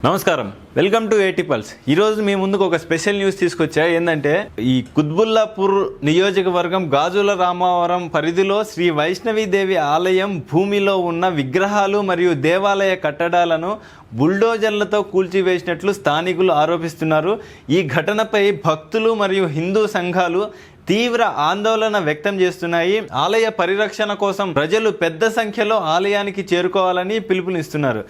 నమస్కారం, welcome to ఏటీ pulse. ఈరోజు మీ ముందుకు ఒక స్పెషల్ న్యూస్ తీసుకొచ్చా. ఏంటంటే ఈ కుత్బుల్లాపూర్ నియోజకవర్గం గాజుల రామవరం పరిధిలో శ్రీ వైష్ణవీదేవి ఆలయం భూమిలో ఉన్న విగ్రహాలు మరియు దేవాలయ కట్టడాలను బుల్డోజర్లతో కూల్చివేసినట్లు స్థానికులు ఆరోపిస్తున్నారు. ఈ ఘటనపై భక్తులు మరియు హిందూ సంఘాలు తీవ్ర ఆందోళన వ్యక్తం చేస్తున్నాయి. ఆలయ పరిరక్షణ కోసం ప్రజలు పెద్ద సంఖ్యలో ఆలయానికి చేరుకోవాలని పిలుపునిస్తున్నారు.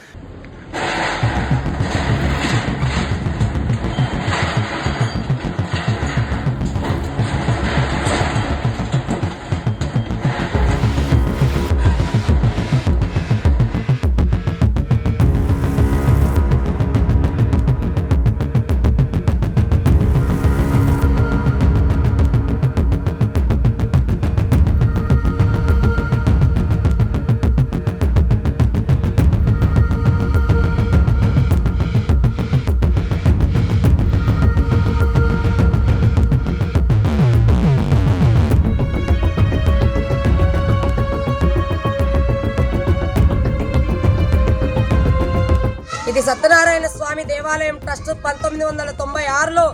ఇది సత్యనారాయణ స్వామి దేవాలయం ట్రస్ట్ 1996లో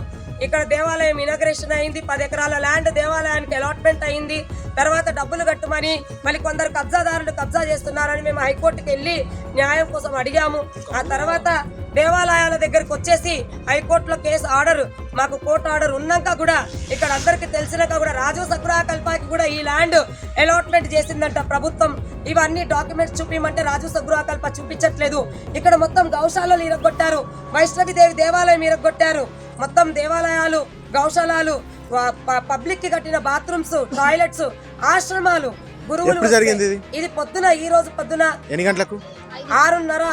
ఇక్కడ దేవాలయం ఇనాగ్రేషన్ అయింది. 10 ఎకరాల ల్యాండ్ దేవాలయానికి అలాట్మెంట్ అయింది. తర్వాత డబ్బులు కట్టమని మళ్ళీ కొందరు కబ్జాదారులు కబ్జా చేస్తున్నారని మేము హైకోర్టుకి వెళ్ళి న్యాయం కోసం అడిగాము. ఆ తర్వాత దేవాలయాల దగ్గరకు వచ్చేసి హైకోర్టులో కేసు ఆర్డర్, మాకు కోర్టు ఆర్డర్ ఉన్నాక కూడా ఇక్కడ అందరికి తెలిసినాక కూడా రాజీవ్ సగృహకల్పాకి కూడా ఈ ల్యాండ్ అలాట్మెంట్ చేసిందంట ప్రభుత్వం. ఇవన్నీ డాక్యుమెంట్స్ చూపించమంటే రాజీవ్ సగృహకల్ప చూపించట్లేదు. ఇక్కడ మొత్తం గౌశాలలు ఇరగొట్టారు, వైష్ణవిదేవి దేవాలయం ఇరగొట్టారు. మొత్తం దేవాలయాలు, గౌశాలాలు, పబ్లిక్ కి కట్టిన బాత్రూమ్స్, టాయిలెట్స్, ఆశ్రమాలు, గురువులు. ఇది పొద్దున, ఈ రోజు పొద్దున ఎన్ని గంటలకు? 6:30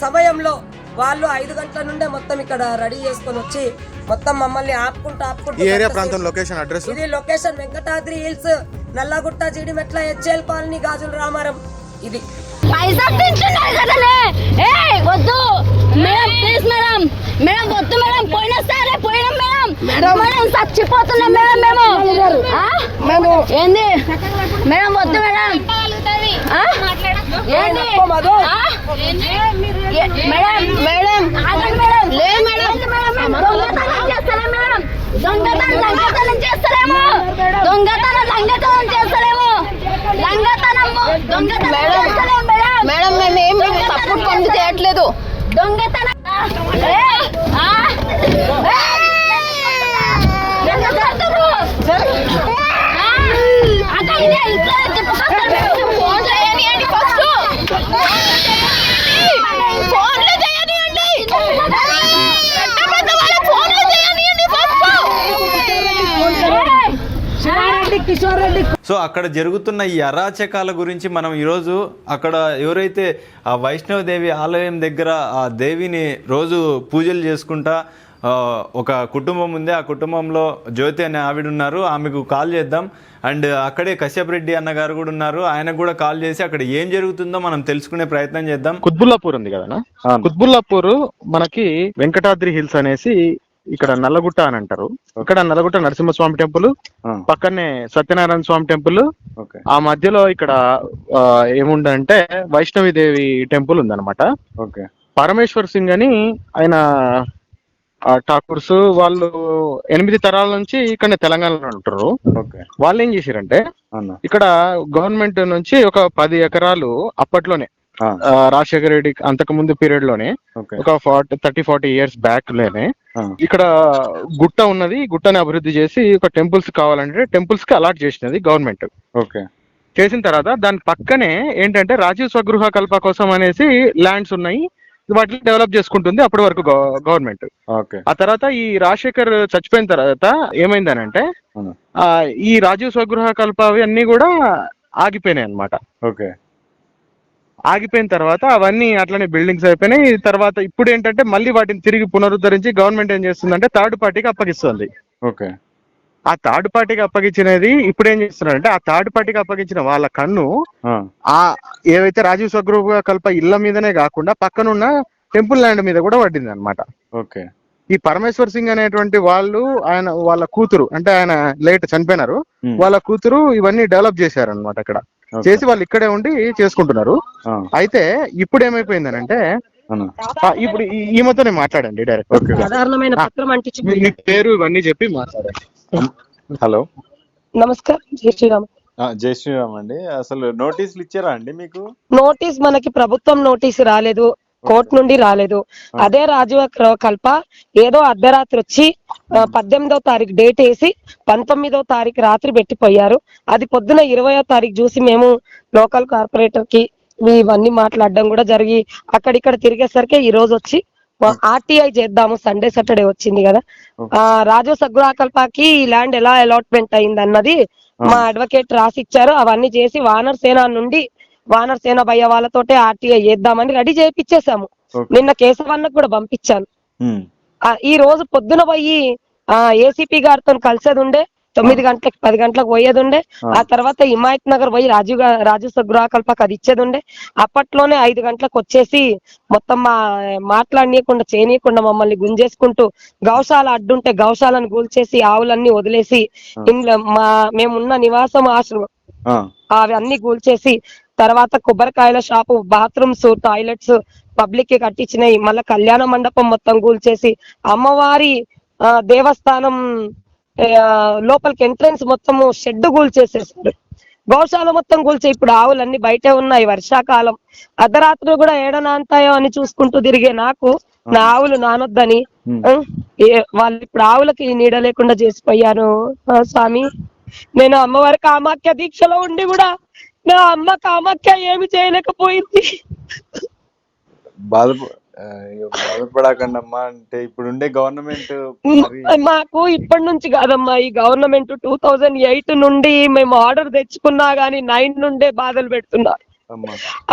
సమయంలో వాళ్ళు 5 గంటల నుండే మొత్తం ఇక్కడ రెడీ చేసుకొని వచ్చి మొత్తం మమ్మల్ని ఆపుకుంటూ లొకేషన్ అడ్రస్ ఇది location Venkatadri hills, Nallagutta, Jeedimetla, HL colony, Gajula Ramaram. ఇది వద్దు మేడం, ప్లీజ్ మేడం, మేడం వద్దు మేడం, పోయినా సరే పోయినాం మేడం, మేడం చచ్చిపోతున్నాం మేడం మేము. ఏంది మేడం, వద్దు మేడం, ఏంది మేడం, మేడం లేదు మేడం, దొంగతనం చేస్తలేము మేడం, దొంగతనం చేస్తలేము, దొంగతనం చేస్తలేము, మేడం మేమేం తప్పుడు పనులు చేయట్లేదు. దొంగతనం సో అక్కడ జరుగుతున్న ఈ అరాచకాల గురించి మనం ఈరోజు అక్కడ ఎవరైతే ఆ వైష్ణవదేవి ఆలయం దగ్గర ఆ దేవిని రోజు పూజలు చేసుకుంటా ఒక కుటుంబం ఉంది. ఆ కుటుంబంలో జ్యోతి అనే ఆవిడ ఉన్నారు. ఆమెకు కాల్ చేద్దాం. అండ్ అక్కడే కశ్యప్ రెడ్డి అన్న గారు కూడా ఉన్నారు. ఆయనకు కూడా కాల్ చేసి అక్కడ ఏం జరుగుతుందో మనం తెలుసుకునే ప్రయత్నం చేద్దాం. కుత్బుల్లాపూర్ ఉంది కదా, కుత్బుల్లాపూర్ మనకి వెంకటాద్రి హిల్స్ అనేసి ఇక్కడ నల్లగుట్ట అని అంటారు. ఇక్కడ నల్లగుట్ట నరసింహస్వామి టెంపుల్, పక్కనే సత్యనారాయణ స్వామి టెంపుల్, ఆ మధ్యలో ఇక్కడ ఏముందంటే వైష్ణవిదేవి టెంపుల్ ఉందన్నమాట. పరమేశ్వర్ సింగ్ అని ఆయన ఠాకూర్స్ వాళ్ళు 8 తరాల నుంచి ఇక్కడ తెలంగాణలో ఉంటారు. వాళ్ళు ఏం చేశారంటే ఇక్కడ గవర్నమెంట్ నుంచి ఒక 10 ఎకరాలు అప్పట్లోనే రాజశేఖర రెడ్డి అంతకు ముందు పీరియడ్ లోనే ఒక 30-40 ఇయర్స్ బ్యాక్ లోనే ఇక్కడ గుట్ట ఉన్నది. గుట్టని అభివృద్ధి చేసి ఒక టెంపుల్స్ కావాలంటే టెంపుల్స్ కి అలాట్ చేసినది గవర్నమెంట్. చేసిన తర్వాత దాని పక్కనే ఏంటంటే రాజీవ్ స్వగృహ కల్ప కోసం అనేసి ల్యాండ్స్ ఉన్నాయి. వాటిని డెవలప్ చేసుకుంటుంది అప్పటి వరకు గవర్నమెంట్. ఆ తర్వాత ఈ రాజశేఖర్ చచ్చిపోయిన తర్వాత ఏమైందనంటే ఈ రాజీవ్ స్వగృహ కల్ప అన్ని కూడా ఆగిపోయినాయి అన్నమాట. ఆగిపోయిన తర్వాత అవన్నీ అట్లనే బిల్డింగ్స్ అయిపోయినాయి. తర్వాత ఇప్పుడు ఏంటంటే మళ్ళీ వాటిని తిరిగి పునరుద్ధరించి గవర్నమెంట్ ఏం చేస్తుందంటే థర్డ్ పార్టీకి అప్పగిస్తుంది. ఆ థర్డ్ పార్టీకి అప్పగించినది ఇప్పుడు ఏం చేస్తున్నారంటే ఆ థర్డ్ పార్టీకి అప్పగించిన వాళ్ళ కన్ను ఆ ఏవైతే రాజీవ్ స్వగృహ కల్ప ఇళ్ల మీదనే కాకుండా పక్కనున్న టెంపుల్ ల్యాండ్ మీద కూడా పడింది అనమాట. ఈ పరమేశ్వర్ సింగ్ అనేటువంటి వాళ్ళు వాళ్ళ కూతురు, అంటే ఆయన లేట్ చనిపోయినారు, వాళ్ళ కూతురు ఇవన్నీ డెవలప్ చేశారు అనమాట. అక్కడ చేసి వాళ్ళు ఇక్కడే ఉండి చేసుకుంటున్నారు. అయితే ఇప్పుడు ఏమైపోయిందనంటే ఇప్పుడు ఈమెతోనే మాట్లాడండి డైరెక్ట్. సాధారణమైన పత్రం అంటించి మీ పేరు ఇవన్నీ చెప్పి మాట్లాడండి. హలో, నమస్కారం. జై శ్రీరామ్. జై శ్రీరామ్ అండి. అసలు నోటీసులు ఇచ్చారా అండి మీకు? నోటీస్ మనకి ప్రభుత్వం నోటీసు రాలేదు, కోర్టు నుండి రాలేదు. అదే రాజీవ కల్ప ఏదో అర్ధరాత్రి వచ్చి 18వ తారీఖు డేట్ వేసి 19వ తారీఖు రాత్రి పెట్టిపోయారు. అది పొద్దున 20వ తారీఖు చూసి మేము లోకల్ కార్పొరేటర్ కి ఇవన్నీ మాట్లాడడం కూడా జరిగి అక్కడిక్కడ తిరిగేసరికి ఈ రోజు వచ్చి ఆర్టీఐ చేద్దాము, సండే సాటర్డే వచ్చింది కదా, రాజీవ్ సగృహకల్పకి ఈ ల్యాండ్ ఎలా అలాట్మెంట్ అయింది అన్నది మా అడ్వకేట్ రాసిచ్చారు. అవన్నీ చేసి వానర్ సేన భయ్య వాళ్ళతోటే ఆర్టీఐ చేద్దామని రెడీ చేయించేసాము. నిన్న కేశవన్నకు కూడా పంపించాను. ఈ రోజు పొద్దున పోయి ఏసీపీ గారితో కలిసేది ఉండే, 9 గంటలకు 10 గంటలకు పోయేది ఉండే. ఆ తర్వాత హిమాయత్ నగర్ పోయి రాజీవ్ సగృహకల్పకి అది ఇచ్చేది ఉండే. అప్పట్లోనే 5 గంటలకు వచ్చేసి మొత్తం మాట్లాడనీయకుండా చేయనీయకుండా మమ్మల్ని గుంజేసుకుంటూ గౌశాల అడ్డుంటే గౌశాలను కూల్చేసి ఆవులన్నీ వదిలేసి ఇంట్లో మేమున్న నివాసం ఆశ్రమం అవి అన్ని కూల్చేసి తర్వాత కొబ్బరికాయల షాపు, బాత్రూమ్స్, టాయిలెట్స్ పబ్లిక్ కి కట్టించినాయి. మళ్ళీ కళ్యాణ మండపం మొత్తం కూల్చేసి అమ్మవారి దేవస్థానం లోపలికి ఎంట్రెన్స్ మొత్తము షెడ్ కూల్చేసేసారు. గౌశాల మొత్తం కూల్చే ఇప్పుడు ఆవులన్నీ బయటే ఉన్నాయి. వర్షాకాలం అర్ధరాత్రి కూడా ఏడనాంతాయో అని చూసుకుంటూ తిరిగే నాకు నా ఆవులు నానొద్దని వాళ్ళు ఇప్పుడు ఆవులకి నీడ లేకుండా చేసిపోయాను. స్వామి, నేను అమ్మవారి కామాఖ్య దీక్షలో ఉండి కూడా నా అమ్మ కామాఖ్య ఏమి చేయలేకపోయింది. బాధపడకండి అమ్మా. అంటే ఇప్పుడుండే గవర్నమెంట్ మాకు ఇప్పటి నుంచి కాదమ్మా, ఈ గవర్నమెంట్ 2008 నుండి మేము ఆర్డర్ తెచ్చుకున్నా గానీ 9 నుండే బాధలు పెడుతున్నారు.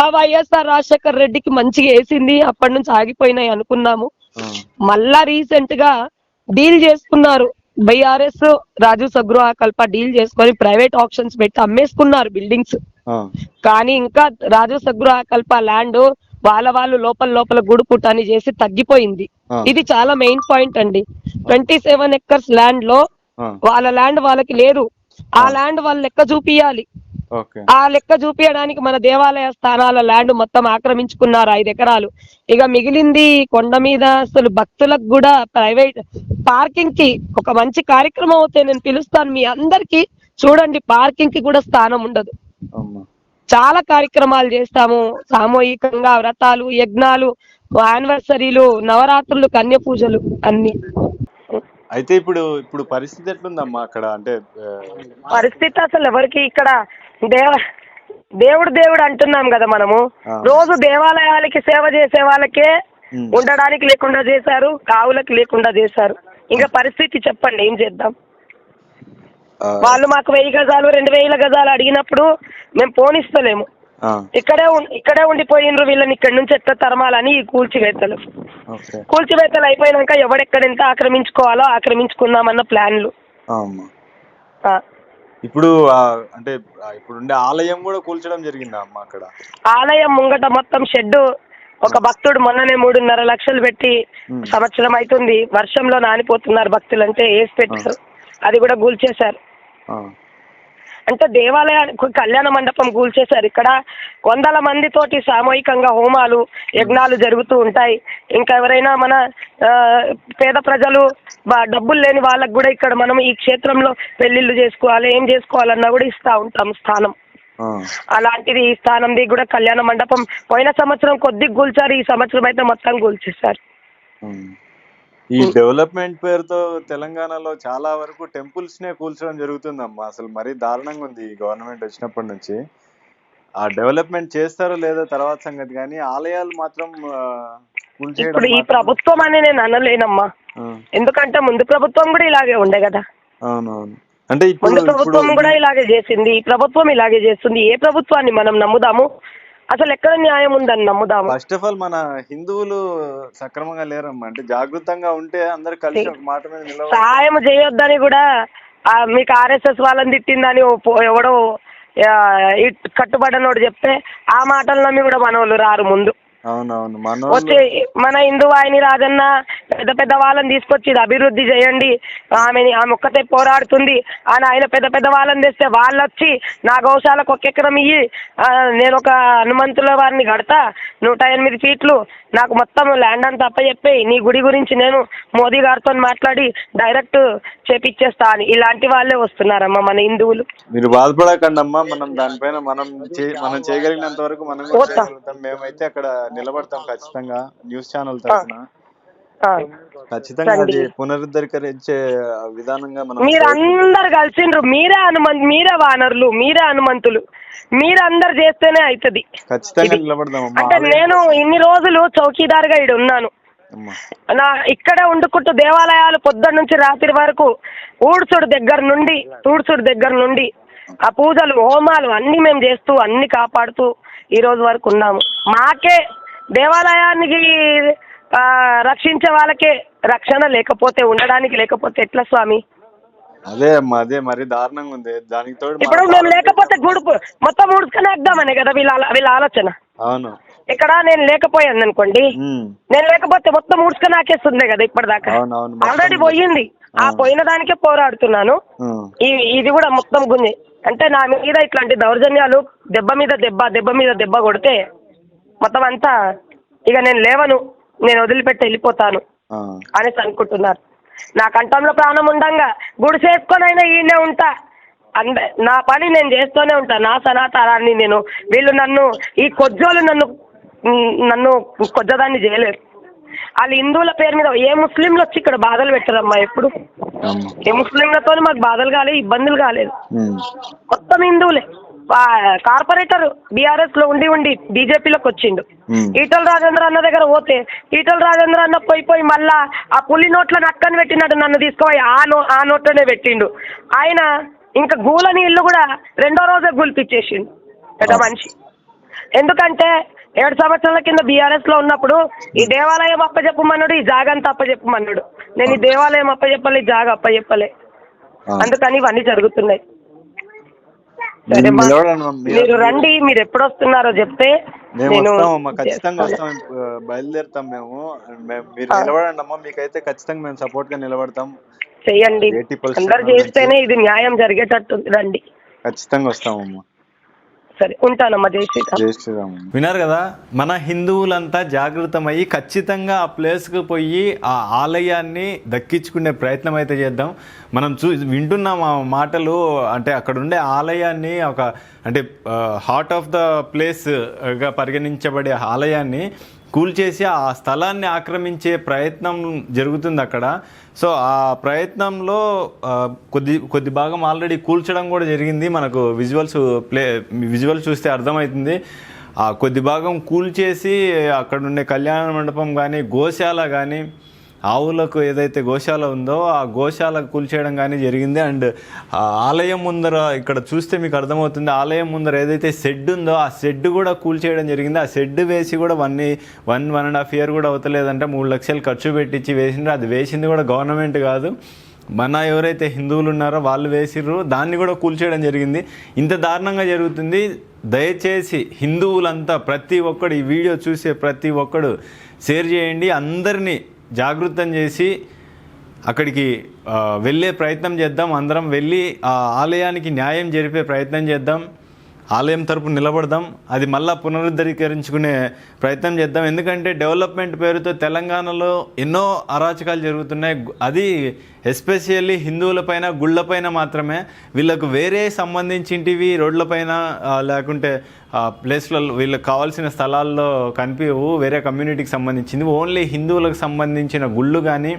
ఆ వైఎస్ఆర్ రాజశేఖర్ రెడ్డికి మంచిగా వేసింది, అప్పటి నుంచి ఆగిపోయినాయి అనుకున్నాము. మళ్ళా రీసెంట్ గా డీల్ చేసుకున్నారు. బైఆర్ఎస్ రాజీవ్ సగృహకల్ప డీల్ చేసుకొని ప్రైవేట్ ఆప్షన్స్ పెట్టి అమ్మేసుకున్నారు బిల్డింగ్స్. కానీ ఇంకా రాజీవ్ సగృహకల్ప ల్యాండ్ వాళ్ళు లోపల గూడు పుటాని చేసి తగ్గిపోయింది. ఇది చాలా మెయిన్ పాయింట్ అండి. 27 ఎకర్స్ ల్యాండ్ లో వాళ్ళ ల్యాండ్ వాళ్ళకి లేదు. ఆ ల్యాండ్ వాళ్ళ లెక్క చూపియాలి. ఆ లెక్క చూపించడానికి మన దేవాలయ స్థానాల ల్యాండ్ మొత్తం ఆక్రమించుకున్నారు 5 ఎకరాలు. ఇక మిగిలింది కొండ మీద. అసలు భక్తులకు కూడా ప్రైవేట్ పార్కింగ్ కి ఒక మంచి కార్యక్రమం అవుతే నేను పిలుస్తాను మీ అందరికి. చూడండి, పార్కింగ్ కి కూడా స్థానం ఉండదు. చాలా కార్యక్రమాలు చేస్తాము సామూహికంగా, వ్రతాలు, యజ్ఞాలు, యానివర్సరీలు, నవరాత్రులు, కన్య పూజలు అన్ని. అయితే ఇప్పుడు పరిస్థితి ఎట్లుందమ్మా అక్కడ? అంటే పరిస్థితి అసలు ఎవరికి ఇక్కడ దేవుడు అంటున్నాం కదా మనము. రోజు దేవాలయాలకి సేవ చేసే వాళ్ళకే ఉండడానికి లేకుండా చేశారు, కావులకి లేకుండా చేశారు. ఇంకా పరిస్థితి చెప్పండి, ఏం చేద్దాం? వాళ్ళు మాకు 1000 గజాలు 2000 గజాలు అడిగినప్పుడు మేము పోనిస్తలేము. ఇక్కడే ఉండిపోయినరు. వీళ్ళని ఇక్కడి నుంచి ఎట్లా తరమాలని కూల్చివేతలు అయిపోయినాక ఎవడెక్కడ ఎంత ఆక్రమించుకోవాలో ఆక్రమించుకుందామన్న ప్లాన్లు. ఇప్పుడు అంటే ఇప్పుడుండే ఆలయం కూడా కూల్చడం జరిగిందా అమ్మ అక్కడ? ఆలయం ముంగట మొత్తం షెడ్. ఒక భక్తుడు మొన్ననే 3.5 లక్షలు పెట్టి, సంవత్సరం అవుతుంది, వర్షంలో నానిపోతున్నారు భక్తులు అంటే వేసి పెట్టారు. అది కూడా కూల్చేశారు. అంటే దేవాలయానికి కళ్యాణ మండపం కూల్చేశారు. ఇక్కడ 100 మందితోటి సామూహికంగా హోమాలు, యజ్ఞాలు జరుగుతూ ఉంటాయి. ఇంకా ఎవరైనా మన పేద ప్రజలు, డబ్బులు లేని వాళ్ళకు కూడా ఇక్కడ మనం ఈ క్షేత్రంలో పెళ్లిళ్ళు చేసుకోవాలి, ఏం చేసుకోవాలన్నా కూడా ఇస్తా ఉంటాం స్థానం. అలాంటిది ఈ స్థానంది కూడా కళ్యాణ మండపం పోయిన సంవత్సరం కొద్దిగా కూల్చారు, ఈ సంవత్సరం అయితే మొత్తం కూల్చేశారు. ఈ డెవలప్మెంట్ పేరుతో తెలంగాణలో చాలా వరకు టెంపుల్స్ నే కూల్చడం జరుగుతుందమ్మా. అసలు మరీ దారుణంగా ఉంది ఈ గవర్నమెంట్ వచ్చినప్పటి నుంచి. ఆ డెవలప్మెంట్ చేస్తారో లేదో తర్వాత సంగతి, కానీ ఆలయాలు మాత్రం ఇప్పుడు ఈ ప్రభుత్వం అని నేను అనలేనమ్మా. ఎందుకంటే ముందు ప్రభుత్వం కూడా ఇలాగే ఉండే కదా. అవునవును. అంటే ముందు ప్రభుత్వం కూడా ఇలాగే చేసింది, ఈ ప్రభుత్వం ఇలాగే చేస్తుంది. ఏ ప్రభుత్వాన్ని మనం నమ్ముదాము? అసలు ఎక్కడ న్యాయం ఉందని నమ్ముదాము? ఫస్ట్ ఆఫ్ ఆల్ మన హిందువులు సక్రమంగా లేరమ్మా. అంటే జాగృతంగా ఉంటే అందరు కలిసి ఒక మాట మీద నిలబడి సహాయం చేయొద్దని కూడా మీకు ఆర్ఎస్ఎస్ వాళ్ళని తిట్టిందని ఎవడో కట్టుబడినోడు చెప్తే ఆ మాటలు నమ్మి కూడా మనోళ్ళు రారు ముందు. అవునవును. వచ్చి మన హిందూ వాహిని రాజన్న పెద్ద వాళ్ళని తీసుకొచ్చి అభివృద్ధి చేయండి, ఆమె ఒక్కతే పోరాడుతుంది అని ఆయన పెద్ద వాళ్ళని తెస్తే వాళ్ళు వచ్చి నా గౌశాలకు 1 ఎకరం ఇయ్యి, నేను ఒక హనుమంతుల వారిని కడతా 108 ఫీట్లు, నాకు మొత్తం ల్యాండ్ అంతా అప్పచెప్పి నీ గుడి గురించి నేను మోదీ గారితో మాట్లాడి డైరెక్ట్ చేపిచ్చేస్తా అని ఇలాంటి వాళ్ళే వస్తున్నారమ్మా మన హిందువులు. మీరు బాధపడకండి అమ్మా, మనం దానిపైన మనం చేయగలిగినంత వరకు మనం చేయగలుగుతాం. మేమైతే అక్కడ నిలబడతాం ఖచ్చితంగా న్యూస్ ఛానల్ తరఫున. ఖచ్చితంగా అది పునరుద్ధరించే విధానంగా మనం మీరందరు కలిసిండ్రు, మీరే వానరులు, మీరే హనుమంతులు, మీరందరు చేస్తేనే అవుతుంది. ఖచ్చితంగా నిలబడదాం. అంటే నేను ఇన్ని రోజులు చౌకీదారుగా ఇక్కడ ఉన్నాను, నా ఇక్కడే వండుకుంటూ దేవాలయాలు పొద్దున్న నుంచి రాత్రి వరకు ఊడ్చుడు దగ్గర నుండి ఆ పూజలు హోమాలు అన్ని మేము చేస్తూ అన్ని కాపాడుతూ ఈ రోజు వరకు ఉన్నాము. మాకే దేవాలయానికి రక్షించే వాళ్ళకే రక్షణ లేకపోతే ఉండడానికి లేకపోతే ఎట్లా స్వామి? అదే అమ్మా, అదే మరి దారుణంగా ఉంది. దానికి తోడు ఇప్పుడు మేము లేకపోతే గుడుపు మొత్తం ఊడ్చుకొని వేద్దామనే కదా వీళ్ళ ఆలోచన. అవును, ఇక్కడ నేను లేకపోయాను అనుకోండి, నేను లేకపోతే మొత్తం ఊడ్చుకొని నాకేస్తుంది కదా ఇప్పటిదాకా. ఆల్రెడీ పోయింది, ఆ పోయిన దానికే పోరాడుతున్నాను. ఇది కూడా మొత్తం గుంజి అంటే నా మీద ఇట్లాంటి దౌర్జన్యాలు దెబ్బ మీద దెబ్బ కొడితే మొత్తం అంతా ఇక నేను లేవను, నేను వదిలిపెట్టి వెళ్ళిపోతాను అనేసి అనుకుంటున్నారు. నా కంఠంలో ప్రాణం ఉండంగా గుడి చేసుకొని అయినా ఈయనే ఉంటా, నా పని నేను చేస్తూనే ఉంటా, నా సనాతనాన్ని నేను. వీళ్ళు నన్ను ఈ కొజ్జోలు నన్ను కొజ్జదాన్ని చేయలేరు. వాళ్ళు హిందువుల పేరు మీద ఏ ముస్లింలు వచ్చి ఇక్కడ బాధలు పెట్టరమ్మా ఎప్పుడు. ఏ ముస్లింలతో మాకు బాధలు కాలేదు, ఇబ్బందులు కాలేదు. మొత్తం హిందువులే. కార్పొరేటర్ బీఆర్ఎస్ లో ఉండి బీజేపీలోకి వచ్చిండు. ఈటల రాజేంద్ర అన్న దగ్గర పోతే ఈటల రాజేంద్ర అన్న పోయి మళ్ళా ఆ పులి నోట్లను అక్కని పెట్టినాడు, నన్ను తీసుకుపోయి ఆ నోట్లోనే పెట్టిండు. ఆయన ఇంకా గూలని ఇల్లు కూడా 2వ రోజే గుల్పిచ్చేసిండు పెద్ద మనిషి. ఎందుకంటే 7 సంవత్సరాల కింద బీఆర్ఎస్ లో ఉన్నప్పుడు ఈ దేవాలయం అప్పచెప్పమన్నాడు, ఈ జాగంతా అప్పచెప్పమన్నాడు. నేను ఈ దేవాలయం అప్పచెప్పలే, ఈ జాగ అప్పచెప్పలే. అందుకని ఇవన్నీ జరుగుతున్నాయి. మీరు రండి, మీరు ఎప్పుడు వస్తున్నారో చెప్తే ఖచ్చితంగా వస్తాం, బయలుదేరుతాం. మీరు నిలబడండి అమ్మా, మీకైతే ఖచ్చితంగా మేము సపోర్ట్ గా నిలబడతాం. చెయ్యండి, అందరు చేస్తేనే ఇది న్యాయం జరిగేటట్టు. రండి, ఖచ్చితంగా వస్తామమ్మా. సరే, ఉంటానమ్మా. జై శ్రీరామ్. విన్నారు కదా, మన హిందువులంతా జాగృతమయ్యి ఖచ్చితంగా ఆ ప్లేస్కి పోయి ఆ ఆలయాన్ని దక్కించుకునే ప్రయత్నం అయితే చేద్దాం. మనం వింటున్నాం ఆ మాటలు. అంటే అక్కడ ఉండే ఆలయాన్ని అంటే హార్ట్ ఆఫ్ ద ప్లేస్గా పరిగణించబడే ఆలయాన్ని కూల్చేసి ఆ స్థలాన్ని ఆక్రమించే ప్రయత్నం జరుగుతుంది అక్కడ. సో ఆ ప్రయత్నంలో కొద్ది భాగం ఆల్రెడీ కూల్చడం కూడా జరిగింది. మనకు విజువల్స్ చూస్తే అర్థమవుతుంది. ఆ కొద్ది భాగం కూల్చేసి అక్కడ ఉండే కళ్యాణ మండపం కానీ, గోశాల కానీ, ఆవులకు ఏదైతే గోశాల ఉందో ఆ గోశాల కూల్చేయడం కానీ జరిగింది. అండ్ ఆలయం ముందర ఇక్కడ చూస్తే మీకు అర్థమవుతుంది, ఆలయం ముందర ఏదైతే షెడ్ ఉందో ఆ షెడ్ కూడా కూల్చేయడం జరిగింది. ఆ షెడ్ వేసి కూడా 1.5 year కూడా అవుతలేదంటే 3 లక్షలు ఖర్చు పెట్టించి వేసిండ్రు. అది వేసింది కూడా గవర్నమెంట్ కాదు, మన ఎవరైతే హిందువులు ఉన్నారో వాళ్ళు వేసిర్రు. దాన్ని కూడా కూల్చేయడం జరిగింది. ఇంత దారుణంగా జరుగుతుంది. దయచేసి హిందువులంతా ప్రతి ఒక్కడు ఈ వీడియో చూసే ప్రతి ఒక్కడు షేర్ చేయండి. అందరినీ జాగృతం చేసి అక్కడికి వెళ్ళే ప్రయత్నం చేద్దాం. అందరం వెళ్ళి ఆ ఆలయానికి న్యాయం జరిపే ప్రయత్నం చేద్దాం. ఆలయం తరపు నిలబడదాం. అది మళ్ళీ పునరుద్ధరీకరించుకునే ప్రయత్నం చేద్దాం. ఎందుకంటే డెవలప్మెంట్ పేరుతో తెలంగాణలో ఎన్నో అరాచకాలు జరుగుతున్నాయి. అది ఎస్పెషల్లీ హిందువులపైన, గుళ్ళపైన మాత్రమే. వీళ్ళకు వేరే సంబంధించినవి రోడ్లపైన లేకుంటే ప్లేస్లలో వీళ్ళకి కావాల్సిన స్థలాల్లో కనిపించవు. వేరే కమ్యూనిటీకి సంబంధించింది ఓన్లీ హిందువులకు సంబంధించిన గుళ్ళు కానీ,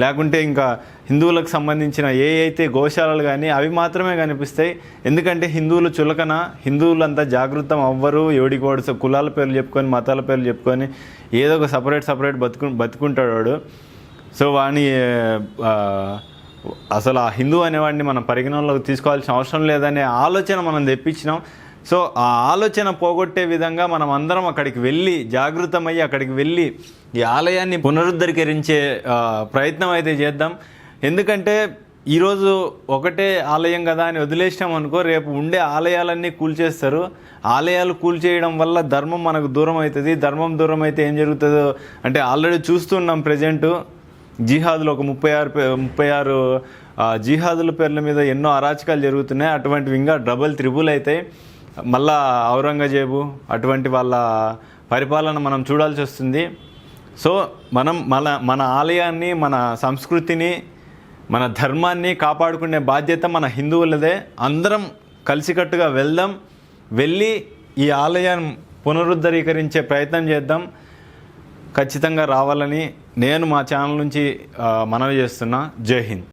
లేకుంటే ఇంకా హిందువులకు సంబంధించిన ఏ అయితే గోశాలలు కానీ అవి మాత్రమే కనిపిస్తాయి. ఎందుకంటే హిందువులు చులకన, హిందువులంతా జాగృతం అవ్వరు. ఎవడికోడు కులాల పేర్లు చెప్పుకొని, మతాల పేర్లు చెప్పుకొని ఏదో ఒక సపరేట్ బతుకుంటాడు వాడు. సో వాడిని అసలు ఆ హిందూ అనేవాడిని మనం పరిగణనలోకి తీసుకోవాల్సిన అవసరం లేదనే ఆలోచన మనం తెప్పించినాం. సో ఆ ఆలోచన పోగొట్టే విధంగా మనం అందరం అక్కడికి వెళ్ళి జాగృతమయ్యి అక్కడికి వెళ్ళి ఈ ఆలయాన్ని పునరుద్ధరీకరించే ప్రయత్నం అయితే చేద్దాం. ఎందుకంటే ఈరోజు ఒకటే ఆలయం కదా అని వదిలేసినాం అనుకో, రేపు ఉండే ఆలయాలన్నీ కూల్చేస్తారు. ఆలయాలు కూల్చేయడం వల్ల ధర్మం మనకు దూరం అవుతుంది. ధర్మం దూరం అయితే ఏం జరుగుతుందో అంటే ఆల్రెడీ చూస్తున్నాం. ప్రజెంట్ జిహాదులు ఒక 36 జిహాదుల పేర్ల మీద ఎన్నో అరాచకాలు జరుగుతున్నాయి. అటువంటివి ఇంకా డబుల్ త్రిబుల్ అవుతాయి. మళ్ళా ఔరంగజేబు అటువంటి వాళ్ళ పరిపాలన మనం చూడాల్సి వస్తుంది. సో మనం మన ఆలయాన్ని, మన సంస్కృతిని, మన ధర్మాన్ని కాపాడుకునే బాధ్యత మన హిందువులదే. అందరం కలిసికట్టుగా వెళ్ళి ఈ ఆలయం పునరుద్ధరీకరించే ప్రయత్నం చేద్దాం. ఖచ్చితంగా రావాలని నేను మా ఛానల్ నుంచి మనవి చేస్తున్నా. జై హింద్.